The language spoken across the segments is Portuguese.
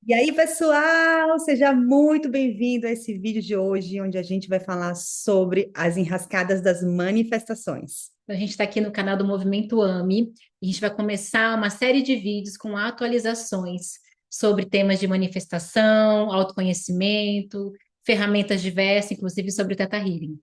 E aí, pessoal, seja muito bem-vindo a esse vídeo de hoje, onde a gente vai falar sobre as enrascadas das manifestações. A gente está aqui no canal do Movimento AME e a gente vai começar uma série de vídeos com atualizações sobre temas de manifestação, autoconhecimento, ferramentas diversas, inclusive sobre o Theta Healing.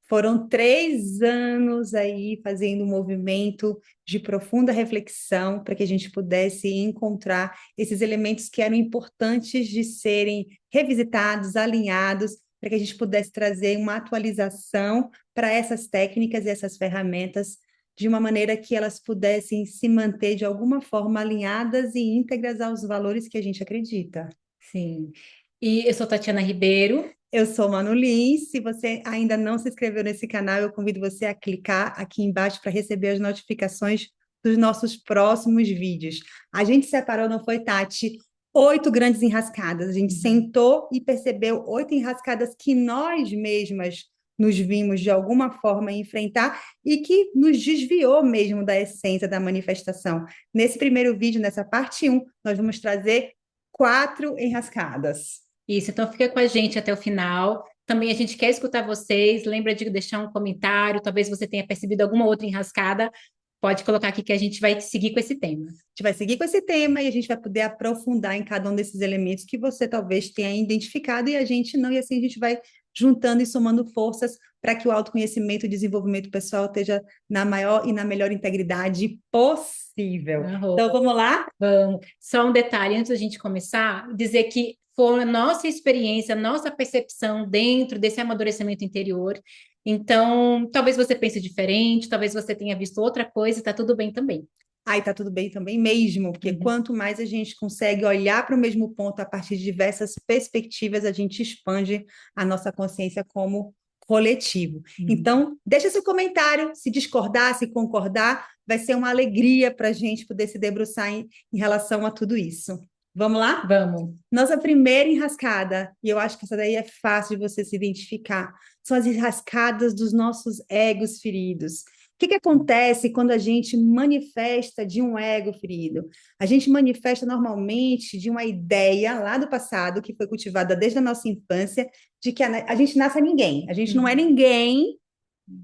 Foram 3 anos aí fazendo um movimento de profunda reflexão para que a gente pudesse encontrar esses elementos que eram importantes de serem revisitados, alinhados, para que a gente pudesse trazer uma atualização para essas técnicas e essas ferramentas de uma maneira que elas pudessem se manter de alguma forma alinhadas e íntegras aos valores que a gente acredita. Sim. E eu sou Tatiana Ribeiro. Eu sou Manu Lins. Se você ainda não se inscreveu nesse canal, eu convido você a clicar aqui embaixo para receber as notificações dos nossos próximos vídeos. A gente separou, não foi, Tati? 8 grandes enrascadas. A gente sentou e percebeu 8 enrascadas que nós mesmas nos vimos de alguma forma enfrentar e que nos desviou mesmo da essência da manifestação. Nesse primeiro vídeo, nessa parte um, nós vamos trazer 4 enrascadas. Isso, então fica com a gente até o final. Também a gente quer escutar vocês. Lembra de deixar um comentário. Talvez você tenha percebido alguma outra enrascada. Pode colocar aqui que a gente vai seguir com esse tema. Gente vai seguir com esse tema e a gente vai poder aprofundar em cada um desses elementos que você talvez tenha identificado e a gente não, e assim a gente vai juntando e somando forças para que o autoconhecimento e o desenvolvimento pessoal esteja na maior e na melhor integridade possível. Então, Arroba. vamos lá? Vamos. Só um detalhe antes da gente começar, dizer que foi a nossa experiência, a nossa percepção dentro desse amadurecimento interior. Então, talvez você pense diferente, talvez você tenha visto outra coisa, e tá tudo bem também. Aí tá tudo bem também mesmo, porque Uhum. quanto mais a gente consegue olhar para o mesmo ponto a partir de diversas perspectivas, a gente expande a nossa consciência como coletivo. Uhum. Então, deixa seu comentário, se discordar, se concordar, vai ser uma alegria para a gente poder se debruçar em relação a tudo isso. Vamos lá? Vamos. Nossa primeira enrascada, e eu acho que essa daí é fácil de você se identificar, são as enrascadas dos nossos egos feridos. O que acontece quando a gente manifesta de um ego ferido? A gente manifesta normalmente de uma ideia lá do passado, que foi cultivada desde a nossa infância, de que a gente nasce a ninguém. A gente não é Uhum. ninguém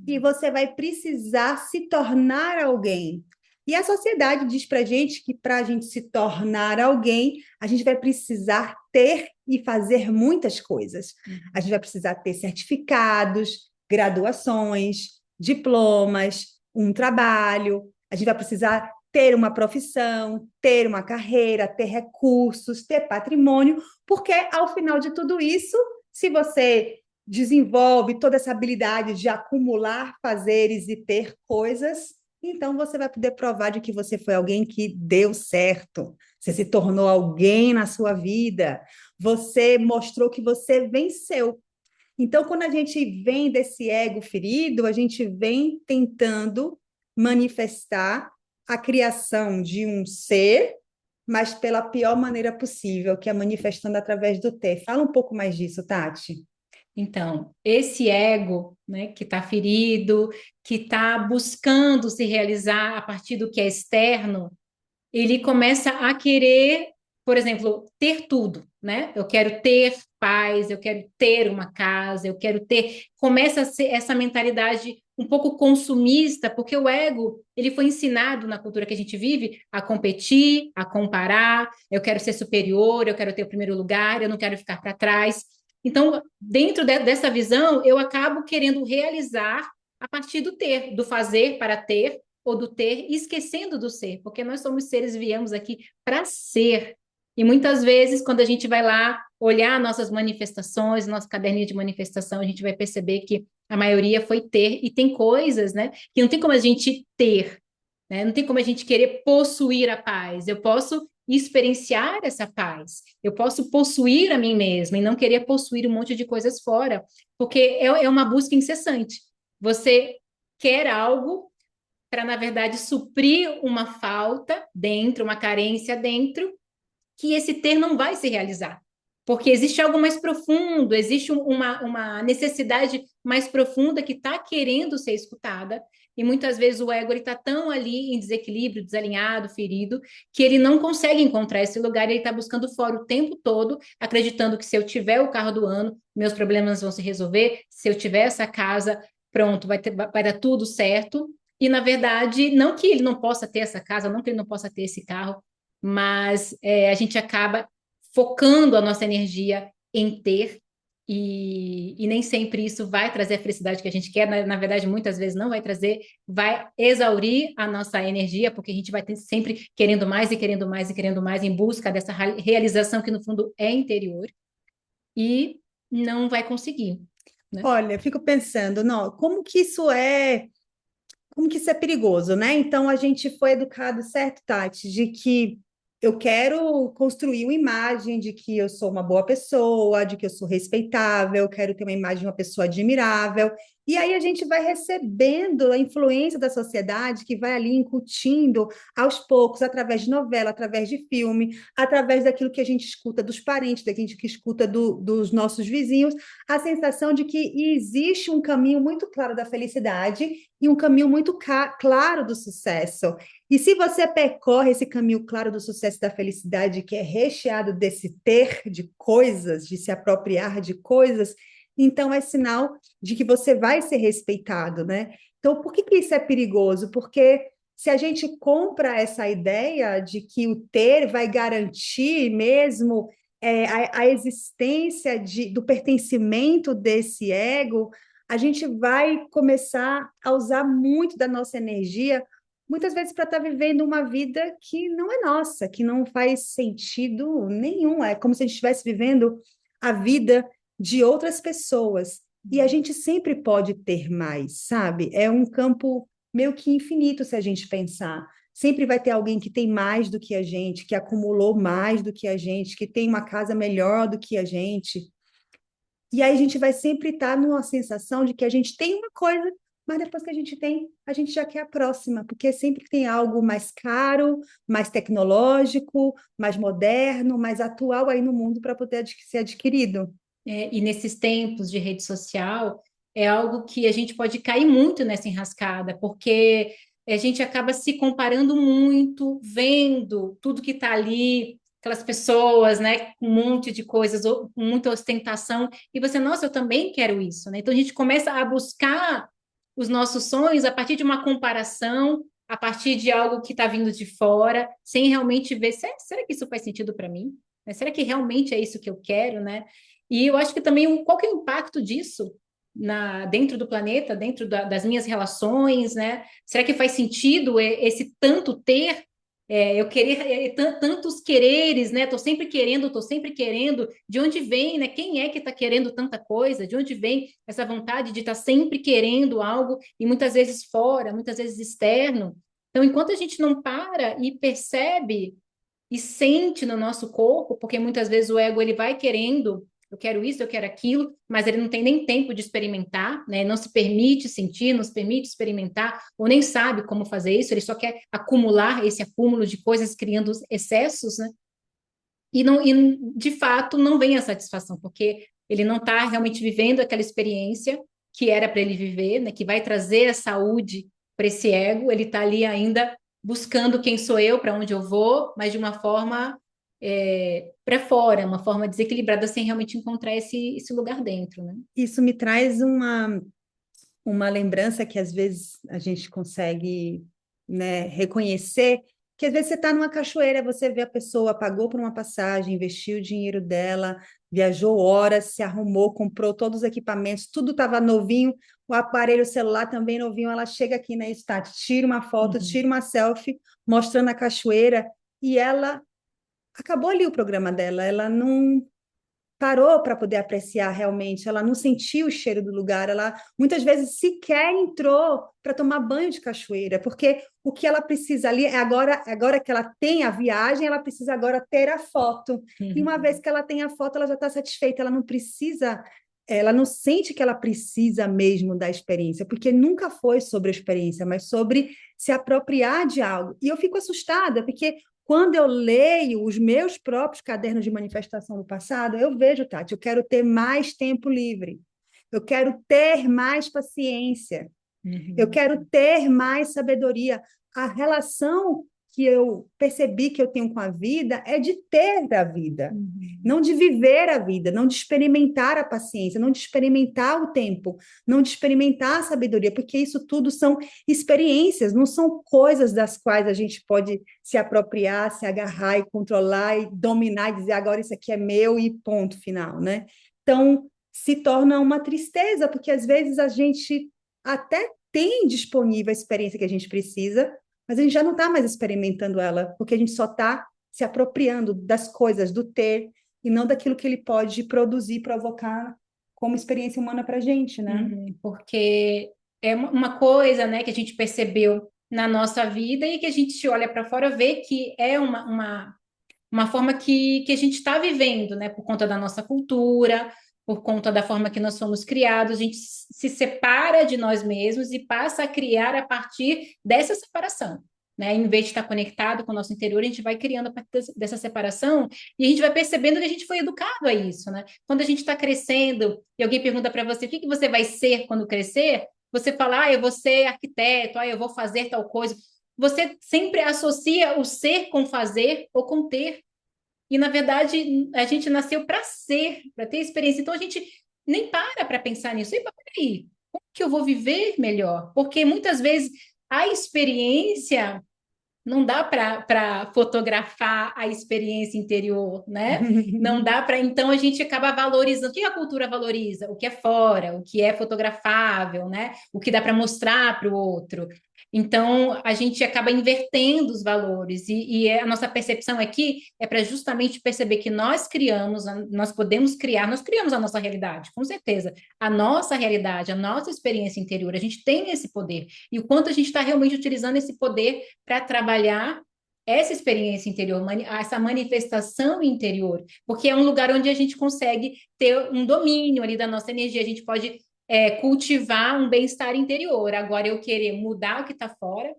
e você vai precisar se tornar alguém. E a sociedade diz para a gente que para a gente se tornar alguém, a gente vai precisar ter e fazer muitas coisas. A Uhum. gente vai precisar ter certificados, graduações, diplomas, um trabalho. A gente vai precisar ter uma profissão, ter uma carreira, ter recursos, ter patrimônio, porque ao final de tudo isso, se você desenvolve toda essa habilidade de acumular fazeres e ter coisas, então você vai poder provar de que você foi alguém que deu certo. Você se tornou alguém na sua vida. Você mostrou que você venceu. Então, quando a gente vem desse ego ferido, a gente vem tentando manifestar a criação de um ser, mas pela pior maneira possível, que é manifestando através do ter. Fala um pouco mais disso, Tati. Então, esse ego, né, que está ferido, que está buscando se realizar a partir do que é externo, ele começa a querer, por exemplo, ter tudo, né? Eu quero ter paz, eu quero ter uma casa, eu quero ter. Começa a ser essa mentalidade um pouco consumista, porque o ego, ele foi ensinado na cultura que a gente vive a competir, a comparar, eu quero ser superior, eu quero ter o primeiro lugar, eu não quero ficar para trás. Então, dentro dessa visão, eu acabo querendo realizar a partir do ter, do fazer para ter, ou do ter, esquecendo do ser, porque nós somos seres, viemos aqui para ser. E muitas vezes, quando a gente vai lá olhar nossas manifestações, nosso caderninho de manifestação, a gente vai perceber que a maioria foi ter, e tem coisas, né, que não tem como a gente ter, né, não tem como a gente querer possuir a paz. Eu posso experienciar essa paz, eu posso possuir a mim mesma e não querer possuir um monte de coisas fora, porque é uma busca incessante. Você quer algo para, na verdade, suprir uma falta dentro, uma carência dentro, que esse ter não vai se realizar. Porque existe algo mais profundo, existe uma necessidade mais profunda que está querendo ser escutada, e muitas vezes o ego ele está tão ali em desequilíbrio, desalinhado, ferido, que ele não consegue encontrar esse lugar, ele está buscando fora o tempo todo, acreditando que se eu tiver o carro do ano, meus problemas vão se resolver, se eu tiver essa casa, pronto, vai dar tudo certo. E, na verdade, não que ele não possa ter essa casa, não que ele não possa ter esse carro, mas a gente acaba focando a nossa energia em ter, e nem sempre isso vai trazer a felicidade que a gente quer. Na verdade, muitas vezes não vai trazer, vai exaurir a nossa energia, porque a gente vai ter sempre querendo mais e querendo mais e querendo mais, em busca dessa realização que, no fundo, é interior, e não vai conseguir, né? Olha, eu fico pensando, não, como que isso é perigoso, né? Então a gente foi educado, certo, Tati, de que eu quero construir uma imagem de que eu sou uma boa pessoa, de que eu sou respeitável, quero ter uma imagem de uma pessoa admirável. E aí a gente vai recebendo a influência da sociedade que vai ali incutindo aos poucos, através de novela, através de filme, através daquilo que a gente escuta dos parentes, da gente que escuta dos nossos vizinhos, a sensação de que existe um caminho muito claro da felicidade e um caminho muito claro do sucesso. E se você percorre esse caminho claro do sucesso e da felicidade, que é recheado desse ter de coisas, de se apropriar de coisas, então é sinal de que você vai ser respeitado, né? Então, por que que isso é perigoso? Porque se a gente compra essa ideia de que o ter vai garantir mesmo a existência do pertencimento desse ego, a gente vai começar a usar muito da nossa energia, muitas vezes para estar vivendo uma vida que não é nossa, que não faz sentido nenhum. É como se a gente estivesse vivendo a vida de outras pessoas. E a gente sempre pode ter mais, sabe? É um campo meio que infinito se a gente pensar. Sempre vai ter alguém que tem mais do que a gente, que acumulou mais do que a gente, que tem uma casa melhor do que a gente. E aí a gente vai sempre estar numa sensação de que a gente tem uma coisa, mas depois que a gente tem, a gente já quer a próxima, porque sempre tem algo mais caro, mais tecnológico, mais moderno, mais atual aí no mundo para poder ser adquirido. E nesses tempos de rede social, é algo que a gente pode cair muito nessa enrascada, porque a gente acaba se comparando muito, vendo tudo que está ali, aquelas pessoas, né, com um monte de coisas, com muita ostentação, e você, nossa, eu também quero isso, né? Então a gente começa a buscar os nossos sonhos a partir de uma comparação, a partir de algo que está vindo de fora, sem realmente ver, será que isso faz sentido para mim? Né? Será que realmente é isso que eu quero, né? E eu acho que também qual que é o impacto disso dentro do planeta, dentro das minhas relações, né? Será que faz sentido esse tanto ter, eu querer, tantos quereres, né? Tô sempre querendo. De onde vem, né? Quem é que está querendo tanta coisa? De onde vem essa vontade de estar sempre querendo algo e muitas vezes fora, muitas vezes externo? Então, enquanto a gente não para e percebe e sente no nosso corpo, porque muitas vezes o ego ele vai querendo, eu quero isso, eu quero aquilo, mas ele não tem nem tempo de experimentar, né? Não se permite sentir, não se permite experimentar, ou nem sabe como fazer isso, ele só quer acumular esse acúmulo de coisas, criando excessos, né? E de fato não vem a satisfação, porque ele não está realmente vivendo aquela experiência que era para ele viver, né? Que vai trazer a saúde para esse ego, ele está ali ainda buscando quem sou eu, para onde eu vou, mas de uma forma para fora, uma forma desequilibrada, sem realmente encontrar esse lugar dentro, né? Isso me traz uma lembrança que às vezes a gente consegue, né, reconhecer, que às vezes você está numa cachoeira, você vê a pessoa, pagou por uma passagem, investiu o dinheiro dela, viajou horas, se arrumou, comprou todos os equipamentos, tudo estava novinho, o aparelho celular também novinho, ela chega aqui na Stat, tira uma foto, Uhum. tira uma selfie, mostrando a cachoeira, e ela acabou ali o programa dela, ela não parou para poder apreciar realmente, ela não sentiu o cheiro do lugar, ela muitas vezes sequer entrou para tomar banho de cachoeira, porque o que ela precisa ali é agora que ela tem a viagem, ela precisa agora ter a foto. E uma Uhum. vez que ela tem a foto, ela já está satisfeita, ela não precisa, ela não sente que ela precisa mesmo da experiência, porque nunca foi sobre a experiência, mas sobre se apropriar de algo. E eu fico assustada, porque quando eu leio os meus próprios cadernos de manifestação do passado, eu vejo, Tati, eu quero ter mais tempo livre, eu quero ter mais paciência, Eu Uhum. quero ter mais sabedoria. A relação que eu percebi que eu tenho com a vida é de ter a vida, Uhum. não de viver a vida, não de experimentar a paciência, não de experimentar o tempo, não de experimentar a sabedoria, porque isso tudo são experiências, não são coisas das quais a gente pode se apropriar, se agarrar e controlar e dominar e dizer agora isso aqui é meu e ponto final, né? Então, se torna uma tristeza, porque às vezes a gente até tem disponível a experiência que a gente precisa, mas a gente já não está mais experimentando ela, porque a gente só está se apropriando das coisas, do ter, e não daquilo que ele pode produzir, provocar como experiência humana para a gente, né? Uhum. Porque é uma coisa, né, que a gente percebeu na nossa vida e que a gente olha para fora, vê que é uma forma que a gente está vivendo, né, por conta da nossa cultura, por conta da forma que nós fomos criados, a gente se separa de nós mesmos e passa a criar a partir dessa separação. Né? Em vez de estar conectado com o nosso interior, a gente vai criando a partir dessa separação e a gente vai percebendo que a gente foi educado a isso. Né? Quando a gente está crescendo e alguém pergunta para você o que você vai ser quando crescer, você fala, eu vou ser arquiteto, eu vou fazer tal coisa. Você sempre associa o ser com fazer ou com ter. E, na verdade, a gente nasceu para ser, para ter experiência. Então, a gente nem para pensar nisso. E peraí, como que eu vou viver melhor? Porque muitas vezes a experiência não dá para fotografar a experiência interior, né? Não dá para. Então, a gente acaba valorizando. O que a cultura valoriza? O que é fora, o que é fotografável, né? O que dá para mostrar para o outro. Então, a gente acaba invertendo os valores, e a nossa percepção aqui é para justamente perceber que nós criamos, nós podemos criar, nós criamos a nossa realidade, com certeza. A nossa realidade, a nossa experiência interior, a gente tem esse poder. E o quanto a gente está realmente utilizando esse poder para trabalhar essa experiência interior, essa manifestação interior, porque é um lugar onde a gente consegue ter um domínio ali da nossa energia, a gente pode cultivar um bem-estar interior. Agora, eu querer mudar o que está fora,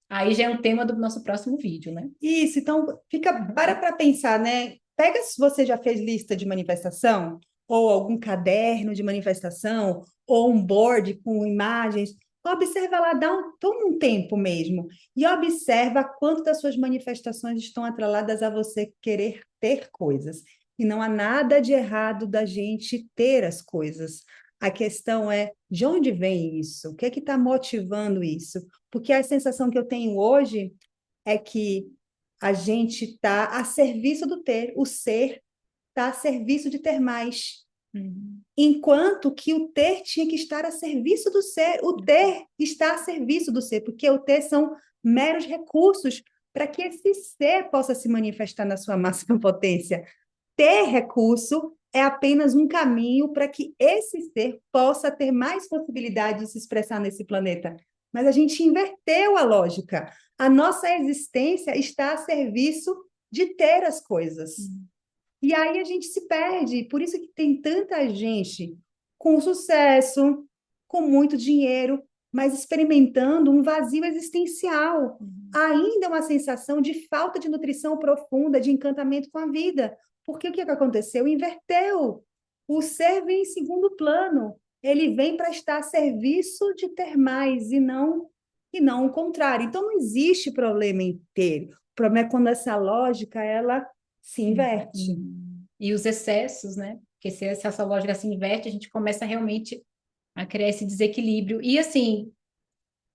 aí já é um tema do nosso próximo vídeo, né? Isso, então fica para pensar, né? Pega se você já fez lista de manifestação, ou algum caderno de manifestação, ou um board com imagens. Observa lá, toma um tempo mesmo e observa quanto das suas manifestações estão atreladas a você querer ter coisas. E não há nada de errado da gente ter as coisas. A questão é de onde vem isso? O que é que está motivando isso? Porque a sensação que eu tenho hoje é que a gente está a serviço do ter, o ser está a serviço de ter mais. Uhum. Enquanto que o ter tinha que estar a serviço do ser, o ter está a serviço do ser, porque o ter são meros recursos para que esse ser possa se manifestar na sua máxima potência. Ter recurso é apenas um caminho para que esse ser possa ter mais possibilidade de se expressar nesse planeta. Mas a gente inverteu a lógica. A nossa existência está a serviço de ter as coisas. Uhum. E aí a gente se perde. Por isso que tem tanta gente com sucesso, com muito dinheiro, mas experimentando um vazio existencial. Uhum. Ainda uma sensação de falta de nutrição profunda, de encantamento com a vida. Porque o que aconteceu? Inverteu. O ser vem em segundo plano. Ele vem para estar a serviço de ter mais e não o contrário. Então não existe problema em ter. O problema é quando essa lógica ela se inverte. Uhum. E os excessos, né? Porque se essa lógica se inverte, a gente começa realmente a criar esse desequilíbrio. E assim,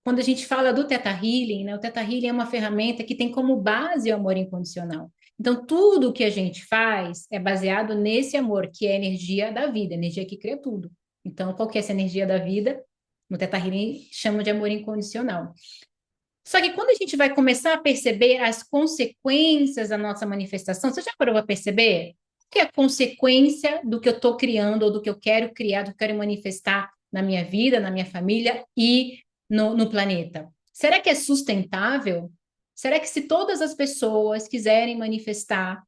quando a gente fala do Theta Healing, né? O Theta Healing é uma ferramenta que tem como base o amor incondicional. Então, tudo que a gente faz é baseado nesse amor, que é a energia da vida, a energia que cria tudo. Então, qual que é essa energia da vida? No Theta Healing, chama de amor incondicional. Só que quando a gente vai começar a perceber as consequências da nossa manifestação, você já parou para perceber? O que é a consequência do que eu estou criando, ou do que eu quero criar, do que eu quero manifestar na minha vida, na minha família e no planeta? Será que é sustentável? Será que se todas as pessoas quiserem manifestar,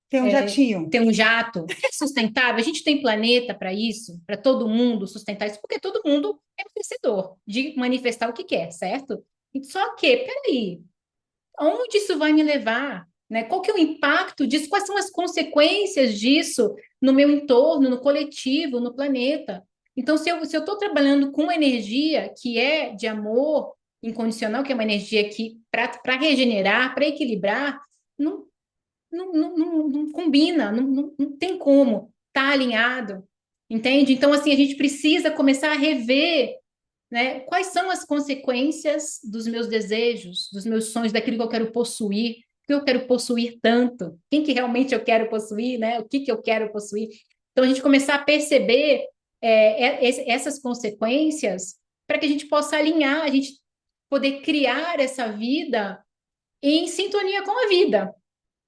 Tem um jatinho. ter um jato, é sustentável? A gente tem planeta para isso, para todo mundo sustentar isso, porque todo mundo é merecedor de manifestar o que quer, certo? Só que, peraí, aonde isso vai me levar? Né? Qual que é o impacto disso? Quais são as consequências disso no meu entorno, no coletivo, no planeta? Então, se eu estou trabalhando com uma energia que é de amor incondicional, que é uma energia que, para regenerar, para equilibrar, não, não combina, não tem como estar alinhado, entende? Então, assim, a gente precisa começar a rever, né, quais são as consequências dos meus desejos, dos meus sonhos, daquilo que eu quero possuir, o que eu quero possuir tanto, quem que realmente eu quero possuir, né? O que que eu quero possuir. Então, a gente começar a perceber essas consequências para que a gente possa alinhar, a gente poder criar essa vida em sintonia com a vida,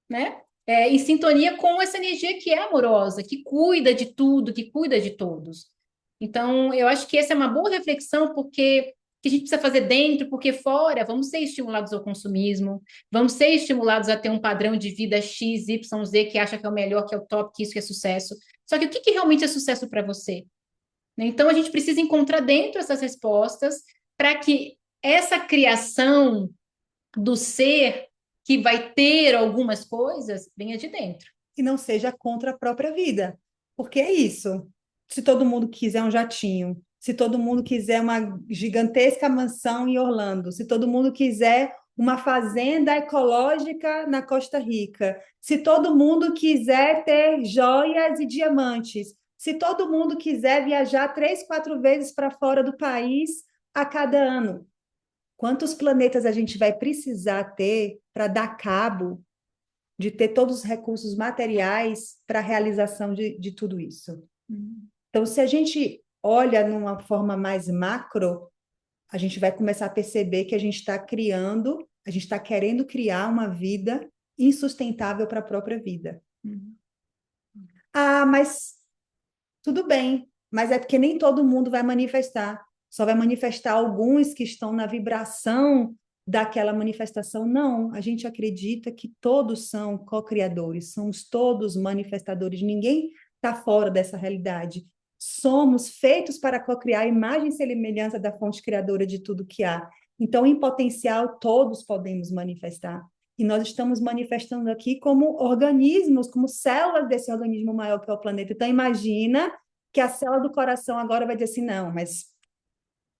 né? Em sintonia com essa energia que é amorosa, que cuida de tudo, que cuida de todos. Então, eu acho que essa é uma boa reflexão, porque que a gente precisa fazer dentro, porque fora vamos ser estimulados ao consumismo, vamos ser estimulados a ter um padrão de vida X, Y, Z, que acha que é o melhor, que é o top, que isso que é sucesso. Só que o que, que realmente é sucesso para você? Né? Então, a gente precisa encontrar dentro essas respostas para que essa criação do ser que vai ter algumas coisas venha de dentro. E não seja contra a própria vida. Porque é isso. Se todo mundo quiser um jatinho, se todo mundo quiser uma gigantesca mansão em Orlando, se todo mundo quiser uma fazenda ecológica na Costa Rica, se todo mundo quiser ter joias e diamantes, se todo mundo quiser viajar 3, 4 vezes para fora do país a cada ano, quantos planetas a gente vai precisar ter para dar cabo de ter todos os recursos materiais para a realização de tudo isso? Então, se a gente olha numa forma mais macro, a gente vai começar a perceber que a gente está criando, a gente está querendo criar uma vida insustentável para a própria vida. Ah, mas tudo bem, mas é porque nem todo mundo vai manifestar. Só vai manifestar alguns que estão na vibração daquela manifestação. Não, a gente acredita que todos são co-criadores, somos todos manifestadores, ninguém está fora dessa realidade. Somos feitos para co-criar a imagem e semelhança da fonte criadora de tudo que há. Então, em potencial, todos podemos manifestar. E nós estamos manifestando aqui como organismos, como células desse organismo maior que é o planeta. Então, imagina que a célula do coração agora vai dizer assim, não, mas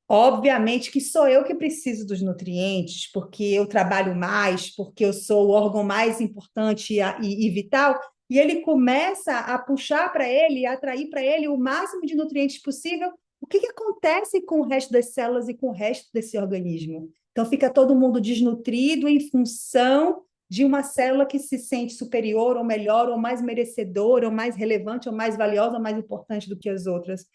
obviamente que sou eu que preciso dos nutrientes, porque eu trabalho mais, porque eu sou o órgão mais importante e vital, e ele começa a puxar para ele, a atrair para ele o máximo de nutrientes possível. O que, que acontece com o resto das células e com o resto desse organismo? Então fica todo mundo desnutrido em função de uma célula que se sente superior ou melhor, ou mais merecedora, ou mais relevante, ou mais valiosa, ou mais importante do que as outras.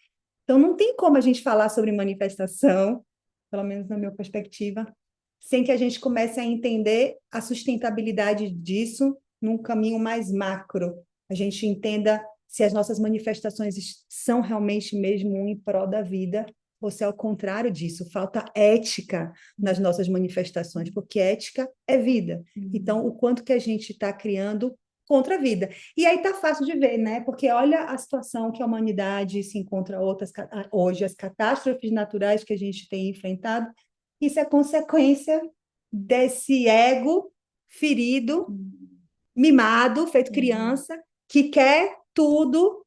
Então, não tem como a gente falar sobre manifestação, pelo menos na minha perspectiva, sem que a gente comece a entender a sustentabilidade disso num caminho mais macro. A gente entenda se as nossas manifestações são realmente mesmo um em prol da vida, ou se é o contrário disso, falta ética nas nossas manifestações, porque ética é vida. Então, o quanto que a gente está criando contra a vida. E aí tá fácil de ver, né? Porque olha a situação que a humanidade se encontra hoje, as catástrofes naturais que a gente tem enfrentado, isso é consequência desse ego ferido, mimado, feito criança, que quer tudo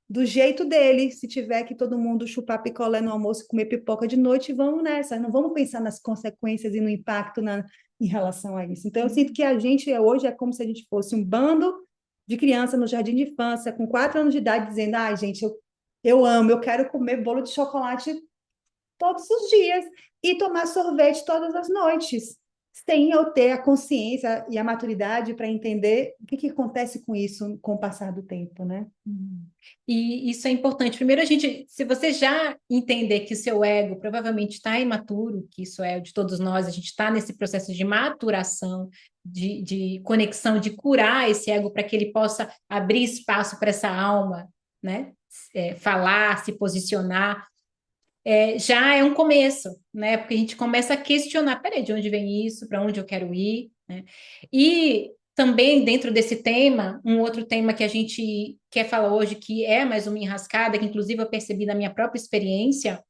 do jeito dele. Se tiver que todo mundo chupar picolé no almoço e comer pipoca de noite, vamos nessa. Não vamos pensar nas consequências e no impacto em relação a isso. Então, eu sinto que a gente hoje é como se a gente fosse um bando de criança no jardim de infância, com 4 anos de idade, dizendo: ai, gente, eu amo, eu quero comer bolo de chocolate todos os dias e tomar sorvete todas as noites, sem eu ter a consciência e a maturidade para entender o que, que acontece com isso com o passar do tempo, né? E isso é importante. Primeiro, se você já entender que o seu ego provavelmente está imaturo, que isso é de todos nós, a gente está nesse processo de maturação, de conexão, de curar esse ego para que ele possa abrir espaço para essa alma, né? Falar, se posicionar, já é um começo, né? Porque a gente começa a questionar, peraí, de onde vem isso? Para onde eu quero ir? Né? E também dentro desse tema, um outro tema que a gente quer falar hoje, que é mais uma enrascada, que inclusive eu percebi na minha própria experiência,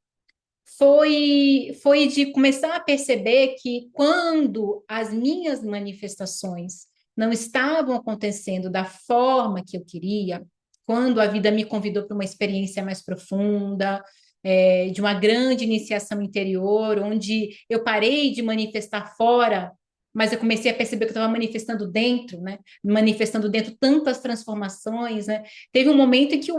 foi de começar a perceber que quando as minhas manifestações não estavam acontecendo da forma que eu queria, quando a vida me convidou para uma experiência mais profunda, de uma grande iniciação interior, onde eu parei de manifestar fora, mas eu comecei a perceber que eu estava manifestando dentro, né? Manifestando dentro tantas transformações, né? Teve um momento em que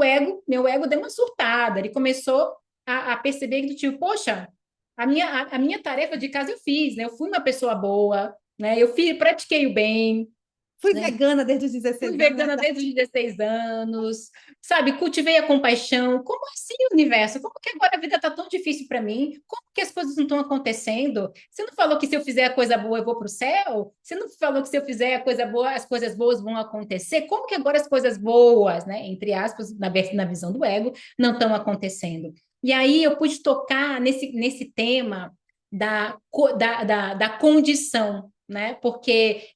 meu ego deu uma surtada, ele começou a perceber que do tipo, poxa, a minha tarefa de casa eu fiz, né? Eu fui uma pessoa boa, né? Pratiquei o bem, Fui né? vegana desde os Fui 16 anos, né? vegana desde os 16 anos, sabe? Cultivei a compaixão. Como assim, universo? Como que agora a vida tá tão difícil para mim? Como que as coisas não estão acontecendo? Você não falou que se eu fizer a coisa boa eu vou para o céu? Você não falou que se eu fizer a coisa boa, as coisas boas vão acontecer? Como que agora as coisas boas, né, entre aspas, na visão do ego, não estão acontecendo? E aí eu pude tocar nesse tema da condição, né? Porque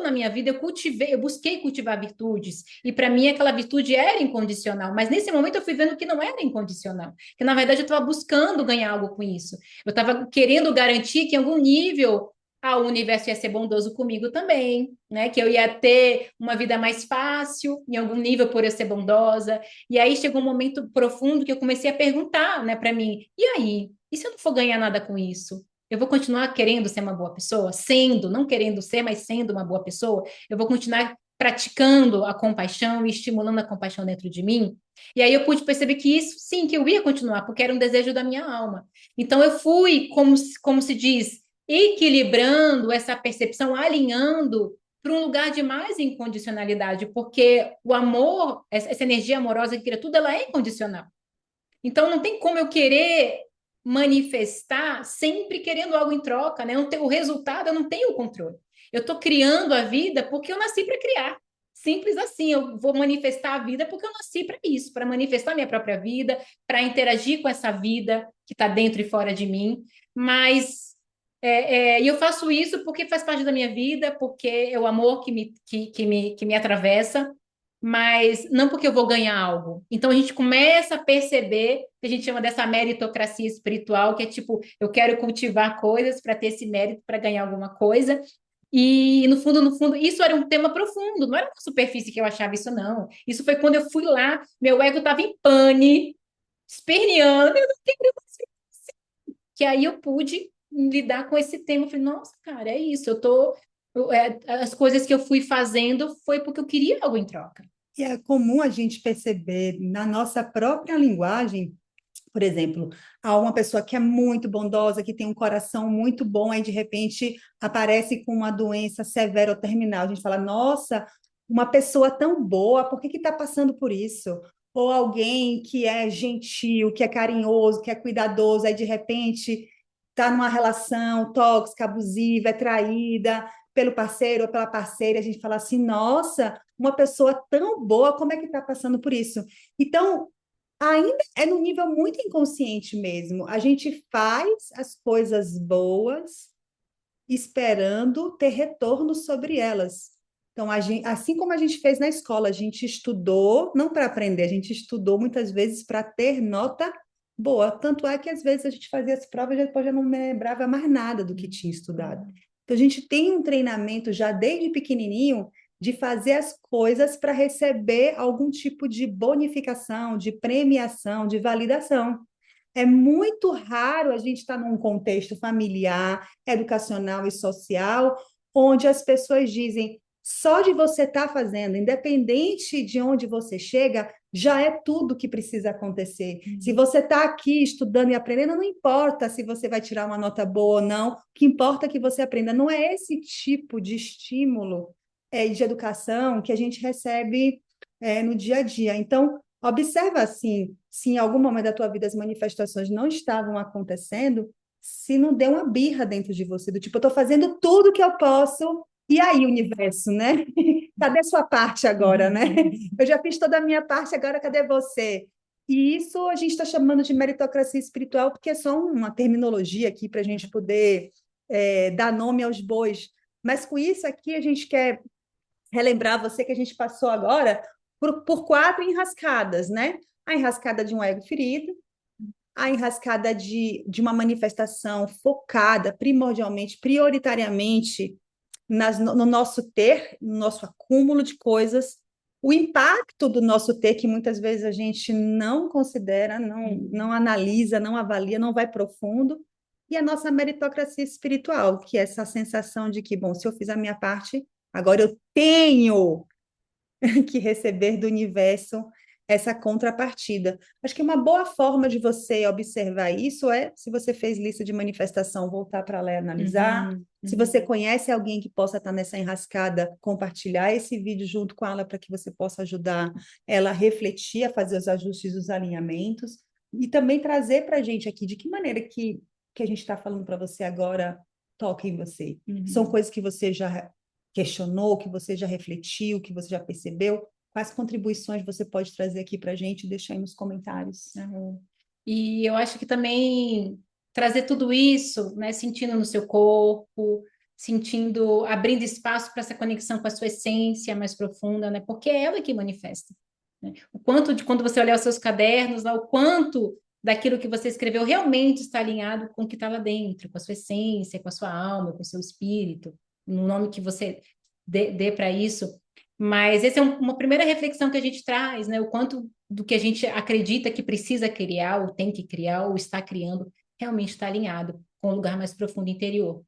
na minha vida, eu busquei cultivar virtudes, e para mim aquela virtude era incondicional, mas nesse momento eu fui vendo que não era incondicional, que na verdade eu estava buscando ganhar algo com isso, eu estava querendo garantir que em algum nível o universo ia ser bondoso comigo também, né? Que eu ia ter uma vida mais fácil, em algum nível, por eu ser bondosa. E aí chegou um momento profundo que eu comecei a perguntar, né, para mim: e aí? E se eu não for ganhar nada com isso? Eu vou continuar querendo ser uma boa pessoa? Sendo, não querendo ser, mas sendo uma boa pessoa? Eu vou continuar praticando a compaixão e estimulando a compaixão dentro de mim? E aí eu pude perceber que isso, sim, que eu ia continuar, porque era um desejo da minha alma. Então eu fui, como se diz, equilibrando essa percepção, alinhando para um lugar de mais incondicionalidade, porque o amor, essa energia amorosa que cria tudo, ela é incondicional. Então não tem como eu querer manifestar sempre querendo algo em troca, né? O resultado eu não tenho o controle. Eu estou criando a vida porque eu nasci para criar. Simples assim, eu vou manifestar a vida porque eu nasci para isso, para manifestar minha própria vida, para interagir com essa vida que está dentro e fora de mim. Mas e eu faço isso porque faz parte da minha vida, porque é o amor que me atravessa, mas não porque eu vou ganhar algo. Então a gente começa a perceber que a gente chama dessa meritocracia espiritual, que é tipo, eu quero cultivar coisas para ter esse mérito para ganhar alguma coisa. E no fundo, isso era um tema profundo, não era uma superfície que eu achava isso, não. Isso foi quando eu fui lá, meu ego estava em pane, esperneando, eu não queria mais que aí eu pude lidar com esse tema. Eu falei, nossa, cara, é isso, as coisas que eu fui fazendo foi porque eu queria algo em troca. E é comum a gente perceber na nossa própria linguagem, por exemplo, há uma pessoa que é muito bondosa, que tem um coração muito bom, aí de repente aparece com uma doença severa ou terminal. A gente fala, nossa, uma pessoa tão boa, por que está passando por isso? Ou alguém que é gentil, que é carinhoso, que é cuidadoso, aí de repente está numa relação tóxica, abusiva, é traída pelo parceiro ou pela parceira, a gente fala assim, nossa, uma pessoa tão boa, como é que está passando por isso? Então, ainda é no nível muito inconsciente mesmo. A gente faz as coisas boas esperando ter retorno sobre elas. Então, assim como a gente fez na escola, a gente estudou não para aprender, a gente estudou muitas vezes para ter nota boa. Tanto é que às vezes a gente fazia as provas e depois já não me lembrava mais nada do que tinha estudado. Então, a gente tem um treinamento já desde pequenininho de fazer as coisas para receber algum tipo de bonificação, de premiação, de validação. É muito raro a gente estar num contexto familiar, educacional e social, onde as pessoas dizem só de você estar fazendo, independente de onde você chega, já é tudo que precisa acontecer. Se você está aqui estudando e aprendendo, não importa se você vai tirar uma nota boa ou não, o que importa é que você aprenda. Não é esse tipo de estímulo de educação que a gente recebe no dia a dia. Então, observa assim, se em algum momento da tua vida as manifestações não estavam acontecendo, se não deu uma birra dentro de você, do tipo, eu estou fazendo tudo que eu posso, e aí, universo, né? Cadê a sua parte agora, né? Eu já fiz toda a minha parte, agora cadê você? E isso a gente está chamando de meritocracia espiritual, porque é só uma terminologia aqui para a gente poder dar nome aos bois. Mas com isso aqui a gente quer relembrar você que a gente passou agora por quatro enrascadas, né? A enrascada de um ego ferido, a enrascada de uma manifestação focada primordialmente, prioritariamente no nosso ter, no nosso acúmulo de coisas, o impacto do nosso ter, que muitas vezes a gente não considera, não analisa, não avalia, não vai profundo, e a nossa meritocracia espiritual, que é essa sensação de que, bom, se eu fiz a minha parte, agora eu tenho que receber do universo essa contrapartida. Acho que uma boa forma de você observar isso é, se você fez lista de manifestação, voltar para lá e analisar. Se você conhece alguém que possa estar nessa enrascada, compartilhar esse vídeo junto com ela para que você possa ajudar ela a refletir, a fazer os ajustes, os alinhamentos, e também trazer para a gente aqui de que maneira que a gente está falando para você agora toca em você. São coisas que você já questionou, que você já refletiu, que você já percebeu? Quais contribuições você pode trazer aqui para a gente? Deixa aí nos comentários. E eu acho que também trazer tudo isso, né, sentindo no seu corpo, sentindo, abrindo espaço para essa conexão com a sua essência mais profunda, né, porque é ela que manifesta, né? O quanto de quando você olhar os seus cadernos, lá, o quanto daquilo que você escreveu realmente está alinhado com o que está lá dentro, com a sua essência, com a sua alma, com o seu espírito, no nome que você dê para isso. Mas essa é uma primeira reflexão que a gente traz, né? O quanto do que a gente acredita que precisa criar, ou tem que criar, ou está criando, realmente está alinhado com o lugar mais profundo interior,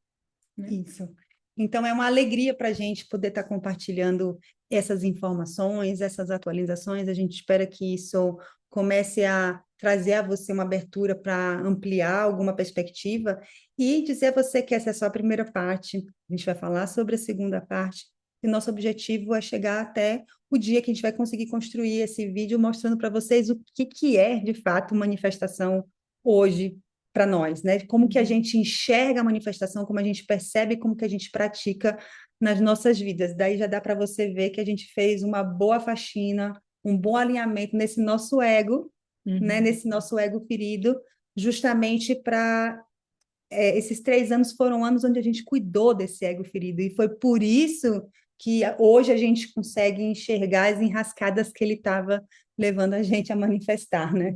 né? Isso. Então, é uma alegria para a gente poder estar compartilhando essas informações, essas atualizações. A gente espera que isso comece a trazer a você uma abertura para ampliar alguma perspectiva e dizer a você que essa é só a primeira parte. A gente vai falar sobre a segunda parte. E nosso objetivo é chegar até o dia que a gente vai conseguir construir esse vídeo mostrando para vocês o que é, de fato, manifestação hoje para nós, né? Como que a gente enxerga a manifestação, como a gente percebe, como que a gente pratica nas nossas vidas. Daí já dá para você ver que a gente fez uma boa faxina, um bom alinhamento nesse nosso ego, né? Nesse nosso ego ferido, justamente para esses 3 anos foram anos onde a gente cuidou desse ego ferido, e foi por isso que hoje a gente consegue enxergar as enrascadas que ele estava levando a gente a manifestar, né?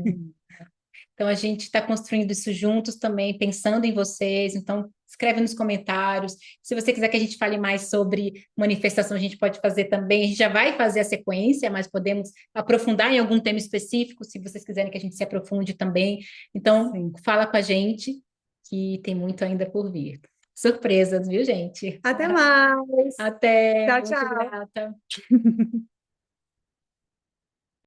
Então, a gente está construindo isso juntos também, pensando em vocês. Então, escreve nos comentários. Se você quiser que a gente fale mais sobre manifestação, a gente pode fazer também. A gente já vai fazer a sequência, mas podemos aprofundar em algum tema específico, se vocês quiserem que a gente se aprofunde também. Então, Sim. fala com a gente, que tem muito ainda por vir. Surpresas, viu, gente? Até mais! Até, Tchau, muito tchau! grata.